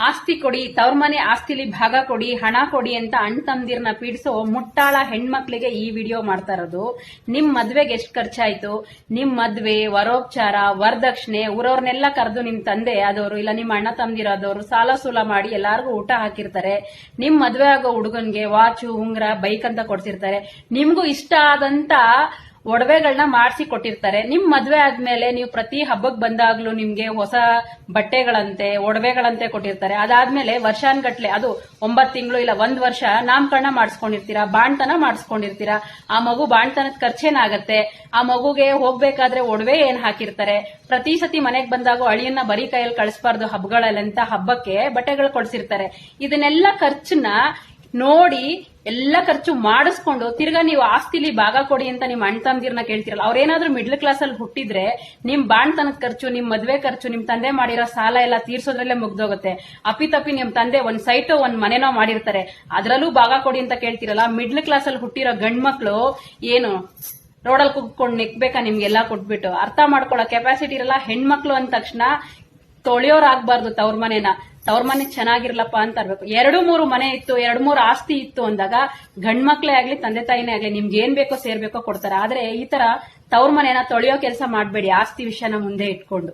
ಆಸ್ತಿ ಕೊಡಿ, ತವ್ರ ಮನೆ ಆಸ್ತಿಲಿ ಭಾಗ ಕೊಡಿ, ಹಣ ಕೊಡಿ ಅಂತ ಅಣ್ಣ ತಮ್ದಿರ್ನ ಪೀಡಿಸೋ ಮುಟ್ಟಾಳ ಹೆಣ್ಮಕ್ಳಿಗೆ ಈ ವಿಡಿಯೋ ಮಾಡ್ತಾ ಇರೋದು. ನಿಮ್ ಮದ್ವೆಗೆ ಎಷ್ಟು ಖರ್ಚಾಯ್ತು, ನಿಮ್ ಮದ್ವೆ, ವರೋಪಚಾರ, ವರದಕ್ಷಿಣೆ, ಊರವ್ರನ್ನೆಲ್ಲ ಕರೆದು ನಿಮ್ ತಂದೆ ಆದವರು ಇಲ್ಲ ನಿಮ್ ಅಣ್ಣ ತಮ್ದಿರೋದವರು ಸಾಲ ಸೂಲ ಮಾಡಿ ಎಲ್ಲಾರ್ಗು ಊಟ ಹಾಕಿರ್ತಾರೆ. ನಿಮ್ ಮದ್ವೆ ಆಗೋ ಹುಡುಗನ್ಗೆ ವಾಚು, ಉಂಗ್ರ, ಬೈಕ್ ಅಂತ ಕೊಡ್ಸಿರ್ತಾರೆ. ನಿಮ್ಗೂ ಇಷ್ಟ ಆದಂತ ಒಡವೆಗಳನ್ನ ಮಾಡಿಸಿ ಕೊಟ್ಟಿರ್ತಾರೆ. ನಿಮ್ ಮದ್ವೆ ಆದ್ಮೇಲೆ ನೀವು ಪ್ರತಿ ಹಬ್ಬಕ್ ಬಂದಾಗ್ಲೂ ನಿಮ್ಗೆ ಹೊಸ ಬಟ್ಟೆಗಳಂತೆ, ಒಡವೆಗಳಂತೆ ಕೊಟ್ಟಿರ್ತಾರೆ. ಅದಾದ್ಮೇಲೆ ವರ್ಷಾನ್ಗಟ್ಲೆ, ಅದು 9 ತಿಂಗಳು ಇಲ್ಲ 1 ವರ್ಷ ನಾಮಕರಣ ಮಾಡಿಸ್ಕೊಂಡಿರ್ತೀರಾ, ಬಾಣ್ತನ ಮಾಡಿಸ್ಕೊಂಡಿರ್ತೀರಾ. ಆ ಮಗು ಬಾಣ್ತನದ ಖರ್ಚೇನಾಗತ್ತೆ, ಆ ಮಗುಗೆ ಹೋಗ್ಬೇಕಾದ್ರೆ ಒಡವೆ ಏನ್ ಹಾಕಿರ್ತಾರೆ. ಪ್ರತಿ ಸತಿ ಮನೆಗ್ ಬಂದಾಗ ಅಳಿಯನ್ನ ಬರೀ ಕೈಯಲ್ಲಿ ಕಳಿಸಬಾರ್ದು ಹಬ್ಬಗಳಲ್ಲಂತ ಹಬ್ಬಕ್ಕೆ ಬಟ್ಟೆಗಳು ಕೊಡ್ಸಿರ್ತಾರೆ. ಇದನ್ನೆಲ್ಲ ಖರ್ಚನ್ನ ನೋಡಿ ಎಲ್ಲ ಖರ್ಚು ಮಾಡಿಸ್ಕೊಂಡು ತಿರ್ಗಾ ನೀವು ಆಸ್ತಿಲಿ ಭಾಗ ಕೊಡಿ ಅಂತ ನಿಮ್ ಅಣ್ಣ ತಮ್ದಿರ್ನ ಕೇಳ್ತಿರಲ್ಲ. ಅವ್ರೇನಾದ್ರೂ ಮಿಡ್ಲ್ ಕ್ಲಾಸ್ ಅಲ್ಲಿ ಹುಟ್ಟಿದ್ರೆ ನಿಮ್ ಬಾಣ್ತನದ ಖರ್ಚು, ನಿಮ್ ಮದ್ವೆ ಖರ್ಚು, ನಿಮ್ ತಂದೆ ಮಾಡಿರೋ ಸಾಲ ಎಲ್ಲ ತೀರ್ಸೋದ್ರಲ್ಲೇ ಮುಗ್ದೋಗುತ್ತೆ. ಅಪ್ಪಿತಪ್ಪಿ ನಿಮ್ ತಂದೆ ಒಂದ್ ಸೈಟೋ ಒಂದ್ ಮನೆನೋ ಮಾಡಿರ್ತಾರೆ, ಅದ್ರಲ್ಲೂ ಭಾಗ ಕೊಡಿ ಅಂತ ಕೇಳ್ತಿರಲ್ಲ. ಮಿಡ್ಲ್ ಕ್ಲಾಸ್ ಅಲ್ಲಿ ಹುಟ್ಟಿರೋ ಗಂಡ್ಮಕ್ಳು ಏನು ರೋಡಲ್ಲಿ ಕುಗ್ಕೊಂಡು ನಿಕ್ಬೇಕಾ ನಿಮ್ಗೆಲ್ಲಾ ಕೊಟ್ಬಿಟ್ಟು? ಅರ್ಥ ಮಾಡ್ಕೊಳ್ಳೋ ಕೆಪಾಸಿಟಿ ಇರಲ್ಲ. ಹೆಣ್ಮಕ್ಳು ಅಂದ ತಕ್ಷಣ ತೊಳೆಯೋರಾಗ್ಬಾರ್ದು ತವ್ರ ಮನೆನ. ತವ್ರ ಮನೆ ಚೆನ್ನಾಗಿರ್ಲಪ್ಪ ಅಂತ ಇರ್ಬೇಕು. 2-3 ಮನೆ ಇತ್ತು, 2-3 ಆಸ್ತಿ ಇತ್ತು ಅಂದಾಗ ಗಂಡ್ಮಕ್ಳೇ ಆಗ್ಲಿ ತಂದೆ ತಾಯಿನೇ ಆಗ್ಲಿ ನಿಮ್ಗೆ ಏನ್ ಬೇಕೋ ಸೇರ್ಬೇಕೋ ಕೊಡ್ತಾರೆ. ಆದ್ರೆ ಈ ತರ ತವ್ರ ಮನೆನ ತೊಳೆಯೋ ಕೆಲಸ ಮಾಡ್ಬೇಡಿ, ಆಸ್ತಿ ವಿಷಯನ ಮುಂದೆ ಇಟ್ಕೊಂಡು.